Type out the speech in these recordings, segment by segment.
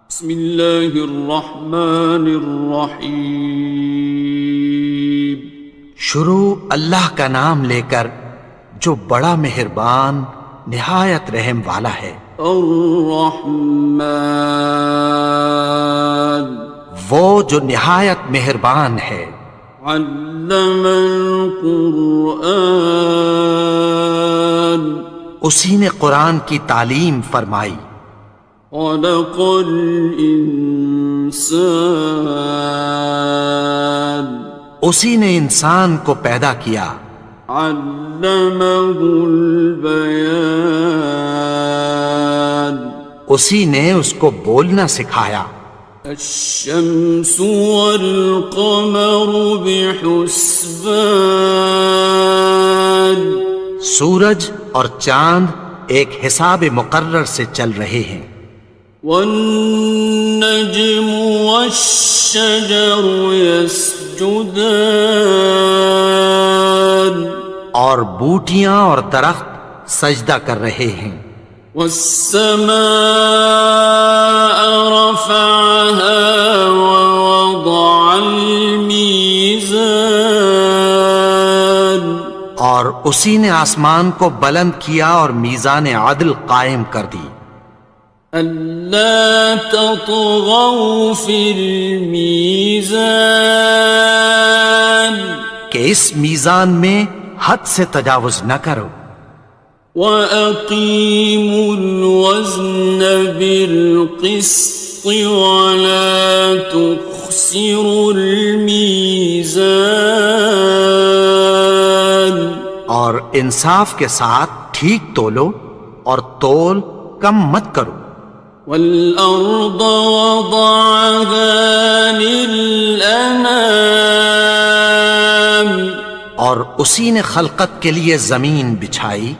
بسم اللہ الرحمن الرحیم۔ شروع اللہ کا نام لے کر جو بڑا مہربان نہایت رحم والا ہے۔ الرحمن، وہ جو نہایت مہربان ہے۔ علم القرآن، اسی نے قرآن کی تعلیم فرمائی۔ خلق الانسان، اسی نے انسان کو پیدا کیا۔ علمہ البیان، اسی نے اس کو بولنا سکھایا۔ الشمس والقمر بحسبان، سورج اور چاند ایک حساب مقرر سے چل رہے ہیں۔ والنجم والشجر يسجدان، اور بوٹیاں اور درخت سجدہ کر رہے ہیں۔ والسماء رفعها ووضع الميزان، اور اسی نے آسمان کو بلند کیا اور میزان عدل قائم کر دی۔ ألا تطغوا في الميزان، کہ اس میزان میں حد سے تجاوز نہ کرو۔ وَأَقِيمُوا الْوَزْنَ بِالْقِسْطِ وَلَا تُخْسِرُوا الْمِيزَانَ، اور انصاف کے ساتھ ٹھیک تولو اور تول کم مت کرو۔ وَالْأَرْضَ وَضَعَهَا لِلْأَنَامِ، اور اسی نے خلقت کے لیے زمین بچھائی۔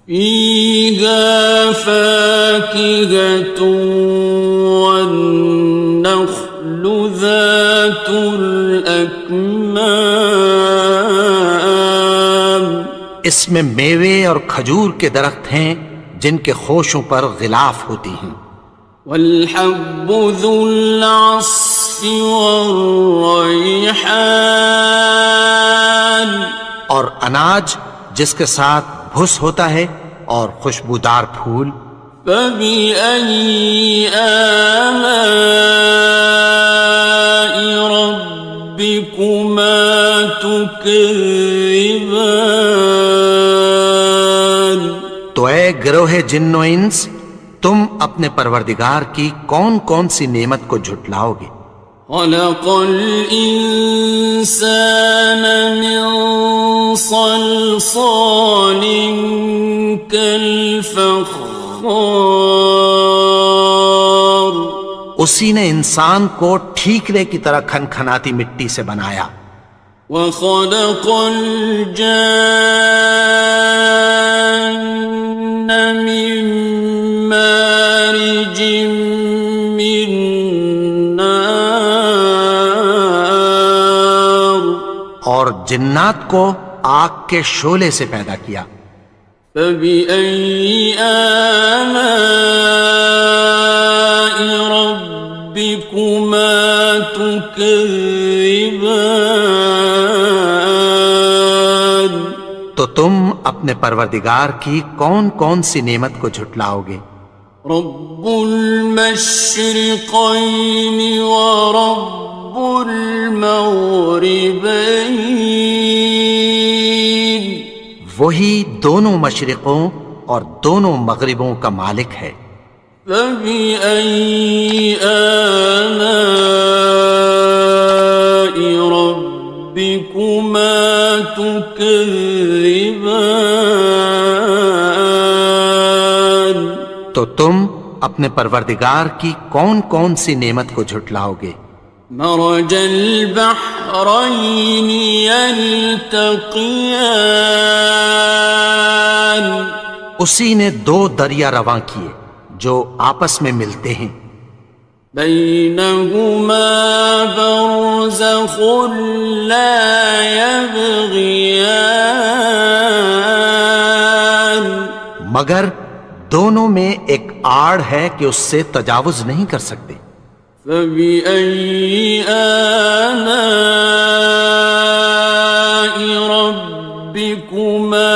فِيهَا فَاكِهَةٌ وَالنَّخْلُ ذَاتُ الْأَكْمَامِ، اس میں میوے اور کھجور کے درخت ہیں جن کے خوشوں پر غلاف ہوتی ہیں۔ وَالْحَبُّ ذُو الْعَصْفِ وَالرَّيْحَانِ، اور اناج جس کے ساتھ بھس ہوتا ہے اور خوشبودار پھول۔ فَبِأَيِّ آلَاءِ رَبِّكُمَا تُكَذِّبَانِ، تو اے گروہ جن و انس، تم اپنے پروردگار کی کون کون سی نعمت کو جھٹلاؤ گے؟ خَلَقَ الْإِنسَانَ مِنْ صَلْصَالٍ كَالْفَخَّارِ، اسی نے انسان کو ٹھیکرے کی طرح کھنکھناتی مٹی سے بنایا۔ وَخَلَقَ الْجَانَّ مِن مَّارِجٍ مِّن نَّارٍ، اور جنات کو آگ کے شعلے سے پیدا کیا۔ فَبِأَيِّ آلَاءِ رَبِّكُمَا تُكَذِّبَانِ، تو تم اپنے پروردگار کی کون کون سی نعمت کو جھٹلاؤ گے؟ رب المشرقین ورب المغربین، وہی دونوں مشرقوں اور دونوں مغربوں کا مالک ہے۔ فَبِأَيِّ آلَاءِ رَبِّكُمَا تُكَذِّبَانِ، تو تم اپنے پروردگار کی کون کون سی نعمت کو جھٹلاؤ گے؟ مرج البحرین یلتقیان، اسی نے دو دریا رواں کیے جو آپس میں ملتے ہیں۔ بینہما برزخ لا یبغیان، مگر دونوں میں ایک آڑ ہے کہ اس سے تجاوز نہیں کر سکتے۔ فبأي آلاء ربكما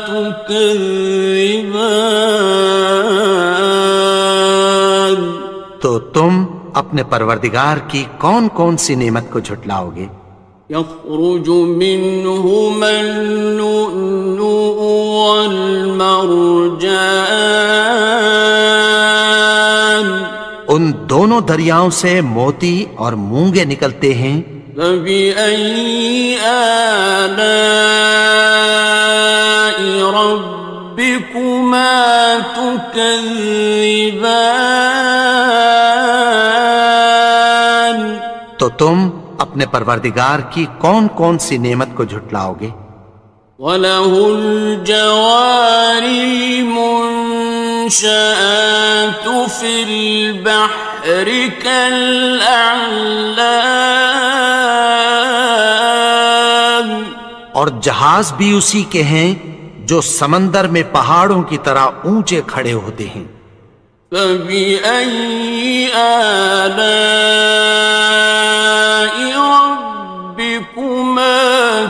تكذبان؟ تو تم اپنے پروردگار کی کون کون سی نعمت کو جھٹلاؤ گے؟ يخرج منهما اللؤلؤ والمرجان، ان دونوں دریاؤں سے موتی اور مونگے نکلتے ہیں۔ فبأي آلاء ربكما تكذبان؟ تو تم اپنے پروردگار کی کون کون سی نعمت کو جھٹلاؤ گے؟ وَلَهُ الْجَوَارِ الْمُنشَآتُ فِي الْبَحْرِ كَالْأَعْلَامِ، اور جہاز بھی اسی کے ہیں جو سمندر میں پہاڑوں کی طرح اونچے کھڑے ہوتے ہیں۔ فَبِأَيِّ آلَاءِ رَبِّكُمَا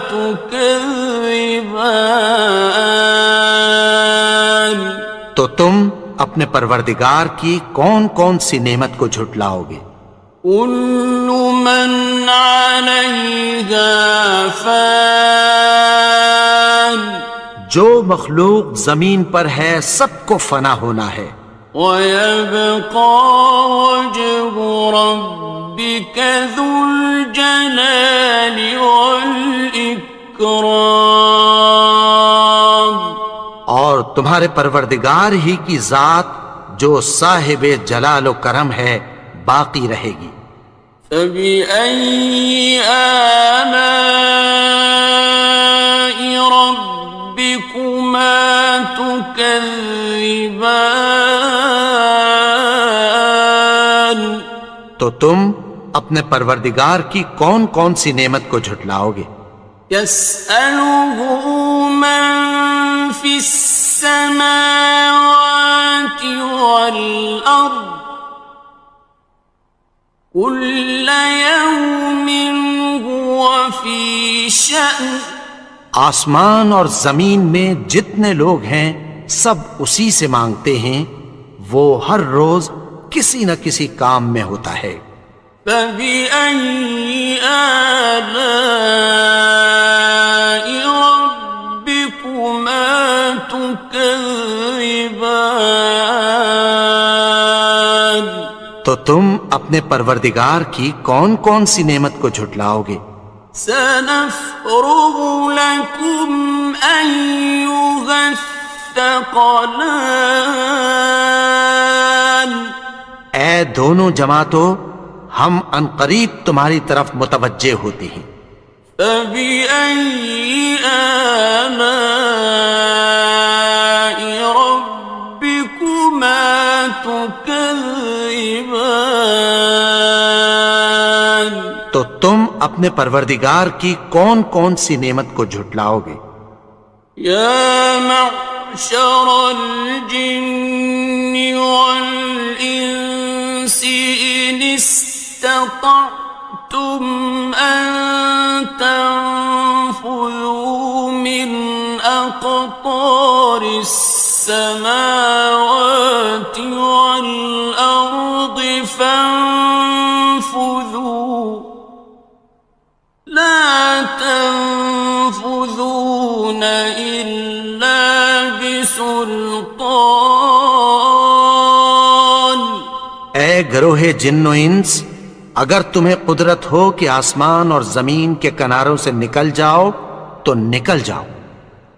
تُكَذِّبَانِ؟ تو تم اپنے پروردگار کی کون کون سی نعمت کو جھٹلاؤ گے؟ كُلُّ مَنْ عَلَيْهَا فَانٍ، جو مخلوق زمین پر ہے سب کو فنا ہونا ہے۔ وَيَبْقَى وَجْهُ رَبِّكَ ذُو الْجَلَالِ وَالْإِكْرَامِ، اور تمہارے پروردگار ہی کی ذات جو صاحب جلال و کرم ہے باقی رہے گی۔ فَبِأَيِّ آلَاءِ رَبِّكُمَا تُكَذِّبَانِ؟ تو تم اپنے پروردگار کی کون کون سی نعمت کو جھٹلاؤ گے؟ يَسْأَلُهُ مَن فِي السَّمَاوَاتِ وَالْأَرْضِ كُلَّ يَوْمٍ هُوَ فِي شَأْنٍ، آسمان اور زمین میں جتنے لوگ ہیں سب اسی سے مانگتے ہیں، وہ ہر روز کسی نہ کسی کام میں ہوتا ہے۔ فَبِأَيِّ آلَاءِ رَبِّكُمَا تُكَذِّبَانِ؟ تو تم اپنے پروردگار کی کون کون سی نعمت کو جھٹلاؤ گے؟ سَنَفْرُغُ لَكُمْ أَيُّهَ الثَّقَلَانِ، اے دونوں جماعتوں، ہم عنقریب تمہاری طرف متوجہ ہوتے ہیں۔ فَبِأَيِّ آلَاءِ رَبِّكُمَا تُكَذِّبَانِ؟ تو تم اپنے پروردگار کی کون کون سی نعمت کو جھٹلاؤ گے؟ يَا مَعْشَرَ الْجِنِّ وَالْإِنسِ إِنِ اسْتَطَعْتُمْ أَن تَنفُذُوا مِنْ أَقْطَارِ السَّمَاوَاتِ وَالْأَرْضِ فَانفُذُوا، لَا تَنفُذُونَ إِلَّا بِسُلْطَانٍ۔ اے گروہ جن و انس، اگر تمہیں قدرت ہو کہ آسمان اور زمین کے کناروں سے نکل جاؤ تو نکل جاؤ،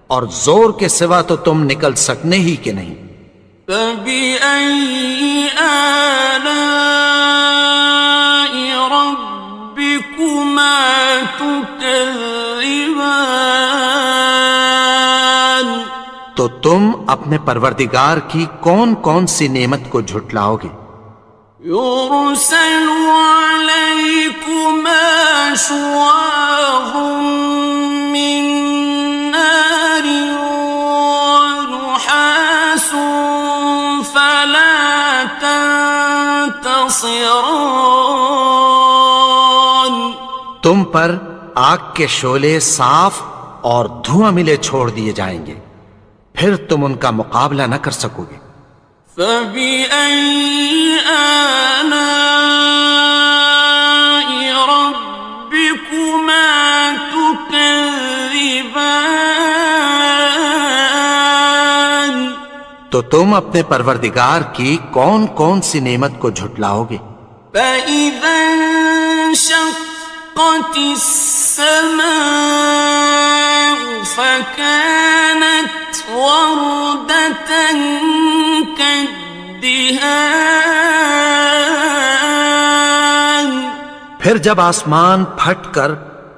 اور زور کے سوا تو تم نکل سکنے ہی کہ نہیں۔ فَبِأَيِّ آلَاءِ رَبِّكُمَا تُكَذِّبَانِ؟ تو تم اپنے پروردگار کی کون کون سی نعمت کو جھٹلاؤ گے؟ يُرْسَلُ عَلَيْكُمَا شُوَاظٌ مِّن نَّارٍ وَنُحَاسٌ خاصران. تم پر آگ کے شعلے صاف اور دھواں ملے چھوڑ دیے جائیں گے، پھر تم ان کا مقابلہ نہ کر سکو گے۔ فبأي آلاء ربكما تكذبان. تو تم اپنے پروردگار کی کون کون سی نعمت کو جھٹلاؤ گے؟ فإذا انشقت السماء فكانت وردة كالدهان. پھر جب آسمان پھٹ کر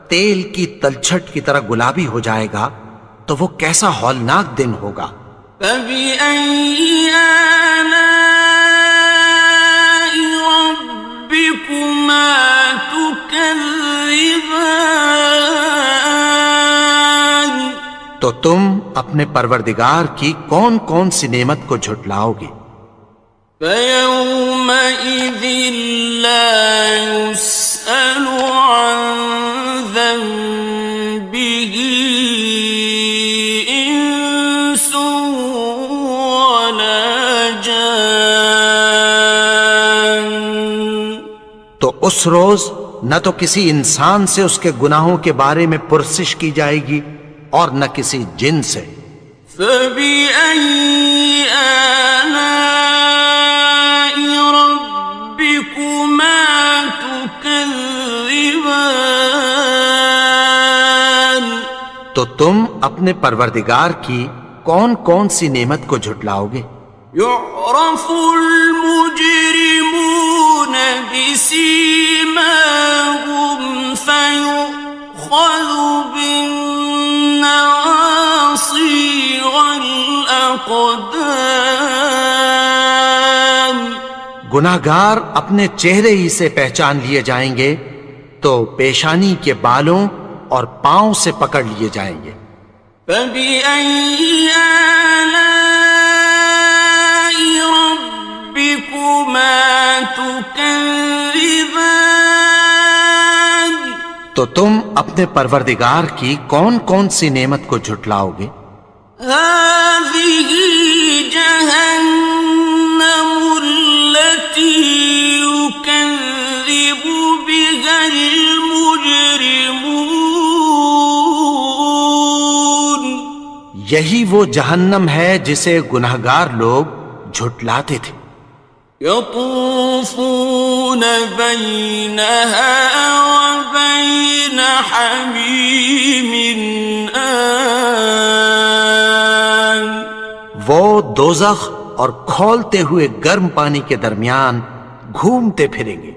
تیل کی تلچھٹ کی طرح گلابی ہو جائے گا تو وہ کیسا ہولناک دن ہوگا۔ فبأي آلاء ربكما تكذبان. تو تم اپنے پروردگار کی کون کون سی نعمت کو جھٹلاؤ گے؟ فيومئذ لا يسأل عن ذنبه إنس ولا جان. تو اس روز نہ تو کسی انسان سے اس کے گناہوں کے بارے میں پرسش کی جائے گی اور نہ کسی جن سے۔ فبأي آلاء ربكما تكذبان. تو تم اپنے پروردگار کی کون کون سی نعمت کو جھٹلاؤ گے؟ يعرف المجرمون بسيماهم فيؤخذ بالنواصي والأقدام. گناہگار اپنے چہرے ہی سے پہچان لیے جائیں گے تو پیشانی کے بالوں اور پاؤں سے پکڑ لیے جائیں گے۔ فبأي آلاء ربكما تكذبان. تو تم اپنے پروردگار کی کون کون سی نعمت کو جھٹلاؤ گے؟ هذه جهنم التي يكذب بها المجرمون. یہی وہ جہنم ہے جسے گناہگار لوگ جھٹلاتے تھے۔ يطوفون بينها وبين حميم آن. وہ دوزخ اور کھولتے ہوئے گرم پانی کے درمیان گھومتے پھریں گے۔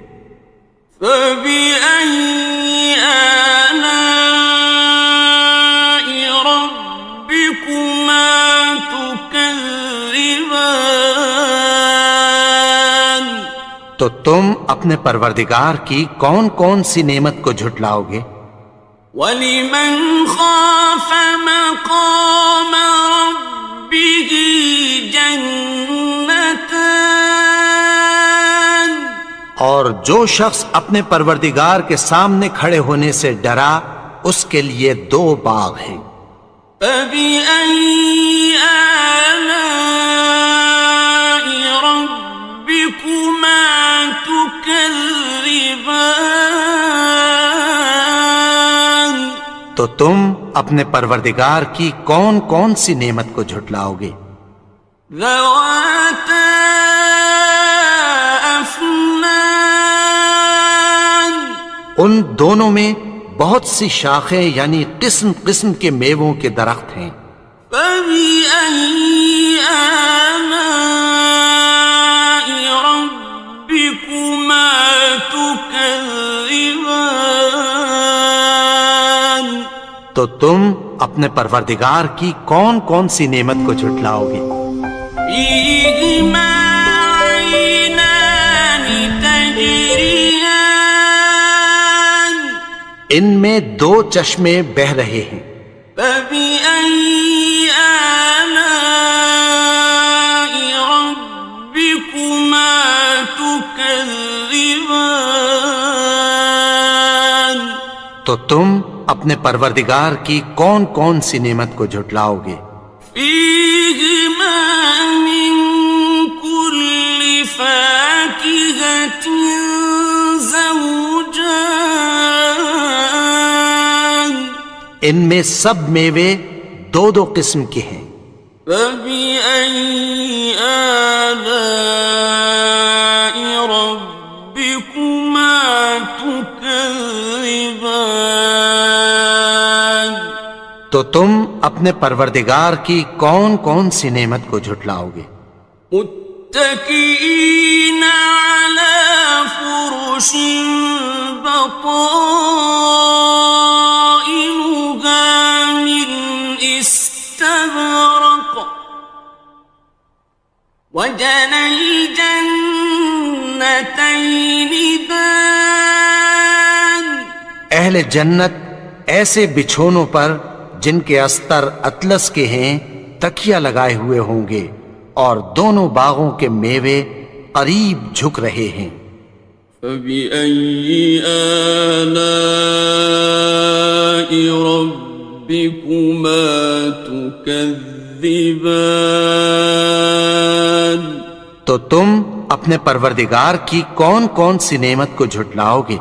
فبأي آلاء ربكما تكذبان. تو تم اپنے پروردگار کی کون کون سی نعمت کو جھٹلاؤ گے؟ وَلِمَنْ خَافَ مَقَامَ رَبِّهِ جَنَّتَانِ. اور جو شخص اپنے پروردگار کے سامنے کھڑے ہونے سے ڈرا اس کے لیے دو باغ ہیں۔ فَبِأَيِّ آلَاءِ رَبِّكُمَا تُكَذِّبَانِ. تو تم اپنے پروردگار کی کون کون سی نعمت کو جھٹلاؤ گے؟ ذَوَاتَا أَفْنَانٍ. ان دونوں میں بہت سی شاخیں یعنی قسم قسم کے میووں کے درخت ہیں۔ فَبِأَيِّ آلَاءِ رَبِّكُمَا تُكَذِّبَانِ. تو تم اپنے پروردگار کی کون کون سی نعمت کو جھٹلاؤ گے؟ فِيهِمَا عَيْنَانِ تَجْرِيَانِ. ان میں دو چشمے بہہ رہے ہیں۔ فَبِأَيِّ آلَاءِ رَبِّكُمَا تُكَذِّبَانِ. تكذبان تو تم اپنے پروردگار کی کون کون سی نعمت کو جھٹلاؤ گے؟ فيهما من كل فاكهة زوجان ان میں سب میوے دو دو قسم کے ہیں۔ فبأي آلاء ربكما تكذبان تو تم اپنے پروردگار کی کون کون سی نعمت کو جھٹلاؤ گے؟ متكئين على فرش بطائنها من استبرق وجنى الجنتين دان اہل جنت ایسے بچھونوں پر جن کے استر اطلس کے ہیں تکیہ لگائے ہوئے ہوں گے اور دونوں باغوں کے میوے قریب جھک رہے ہیں۔ فبأي آلاء ربكما تكذبان تو تم اپنے پروردگار کی کون کون سی نعمت کو جھٹلاؤ گے؟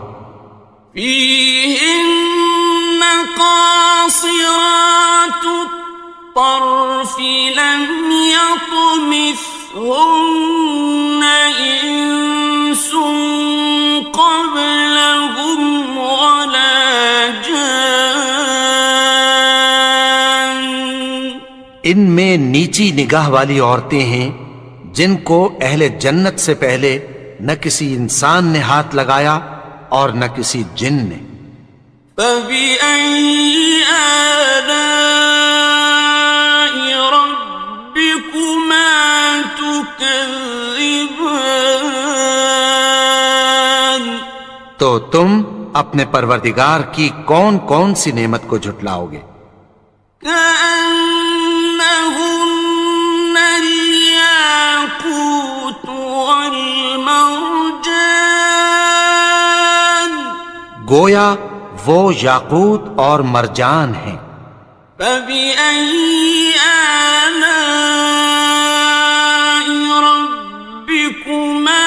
فيهن قاصرات الطرف لم يطمثهن إنس قبلهم ولا جان ان میں نیچی نگاہ والی عورتیں ہیں جن کو اہل جنت سے پہلے نہ کسی انسان نے ہاتھ لگایا اور نہ کسی جن نے۔ فبأي آلاء ربكما تكذبان تو تم اپنے پروردگار کی کون کون سی نعمت کو جھٹلاؤ گے؟ كأنهن الياقوت والمرجان گویا وہ یاقوت اور مرجان ہیں۔ فبأي آلاء ربكما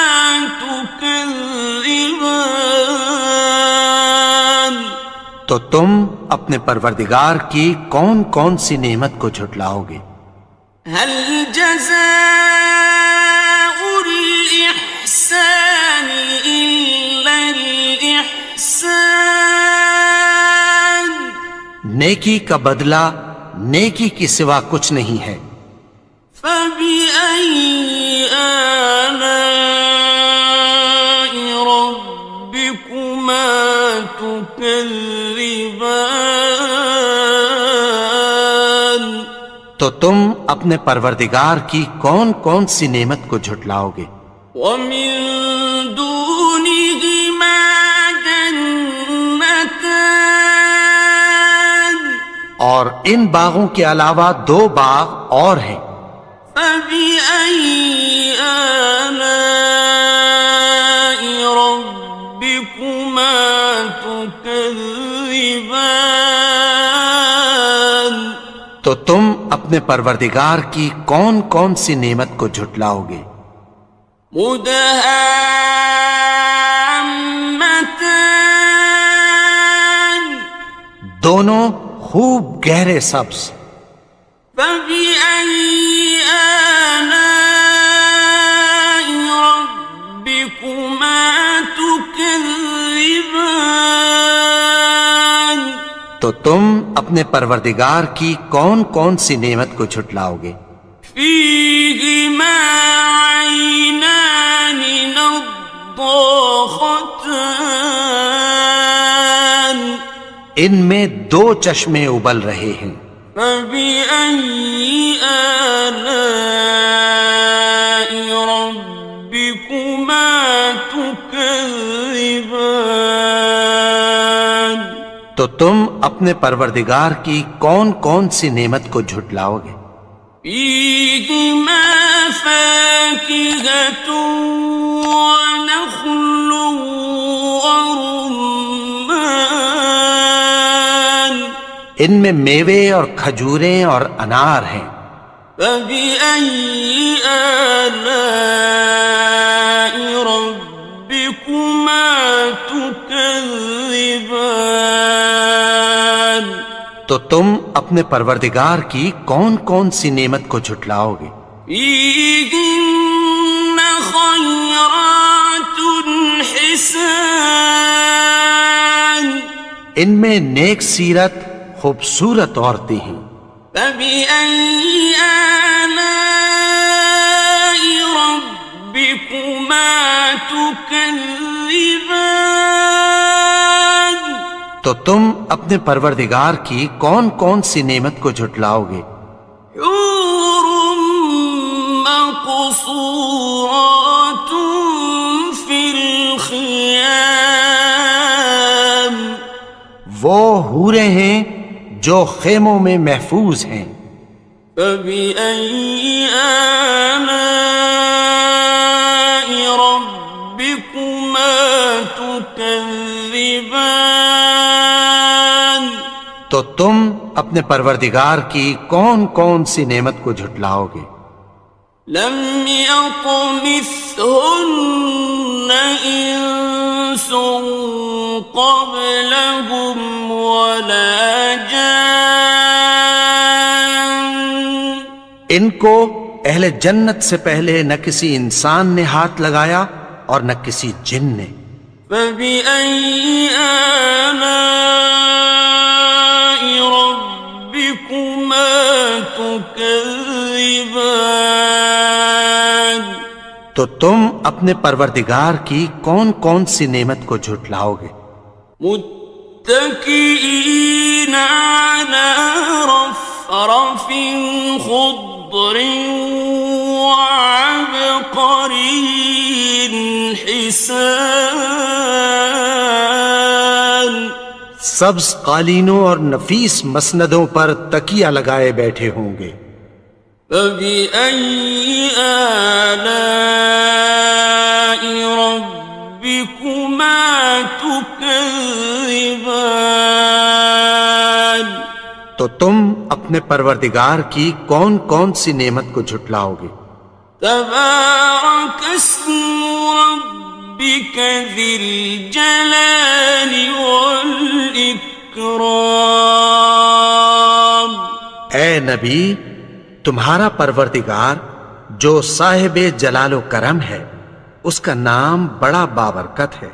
تكذبان تو تم اپنے پروردگار کی کون کون سی نعمت کو جھٹلاؤ گے؟ هل جزاء الإحسان إلا الإحسان نیکی کا بدلہ نیکی کی سوا کچھ نہیں ہے۔ فبأي آلاء ربكما تكذبان تو تم اپنے پروردگار کی کون کون سی نعمت کو جھٹلاؤ گے؟ ومن دونهما جنتان اور ان باغوں کے علاوہ دو باغ اور ہیں۔ فبأي آلاء ربكما تكذبان تو تم اپنے پروردگار کی کون کون سی نعمت کو جھٹلاؤ گے؟ مدهامتان دونوں خوب گہرے سبز۔ فبأي آلاء ربكما تكذبان تو تم اپنے پروردگار کی کون کون سی نعمت کو جھٹلاؤ گے؟ فيهما عينان نضاختان ان میں دو چشمے ابل رہے ہیں۔ فبأي آلاء ربكما تكذبان تو تم اپنے پروردگار کی کون کون سی نعمت کو جھٹلاؤ گے؟ فيهما فاكهة ونخل ورمان ان میں میوے اور کھجوریں اور انار ہیں. فبأي آلاء ربكما تكذبان تو تم اپنے پروردگار کی کون کون سی نعمت کو جھٹلاؤ گے؟ فيهن خيرات حسان ان میں نیک سیرت خوبصورت عورتیں ہیں. فبأي آلاء ربكما تكذبان تو تم اپنے پروردگار کی کون کون سی نعمت کو جھٹلاؤ گے؟ حور مقصورات في الخيام وہ حوریں ہیں جو خیموں میں محفوظ ہیں. فبأي آلاء ربكما تكذبان تو تم اپنے پروردگار کی کون کون سی نعمت کو جھٹلاؤ گے؟ لم يطمثهن إنس قبلهم ولا جان ان کو اہل جنت سے پہلے نہ کسی انسان نے ہاتھ لگایا اور نہ کسی جن نے. فبأي آلاء ربكما تكذبان تو تم اپنے پروردگار کی کون کون سی نعمت کو جھٹلاؤ گے؟ متكئين على رفرف خضر وعبقري حسان سبز قالینوں اور نفیس مسندوں پر تکیہ لگائے بیٹھے ہوں گے. فبأي آلاء ربكما تكذبان تو تم اپنے پروردگار کی کون کون سی نعمت کو جھٹلاؤ گے؟ تبارك اسم ربك ذي الجلال والإكرام اے نبی، تمہارا پروردگار جو صاحب جلال و کرم ہے، اس کا نام بڑا بابرکت ہے.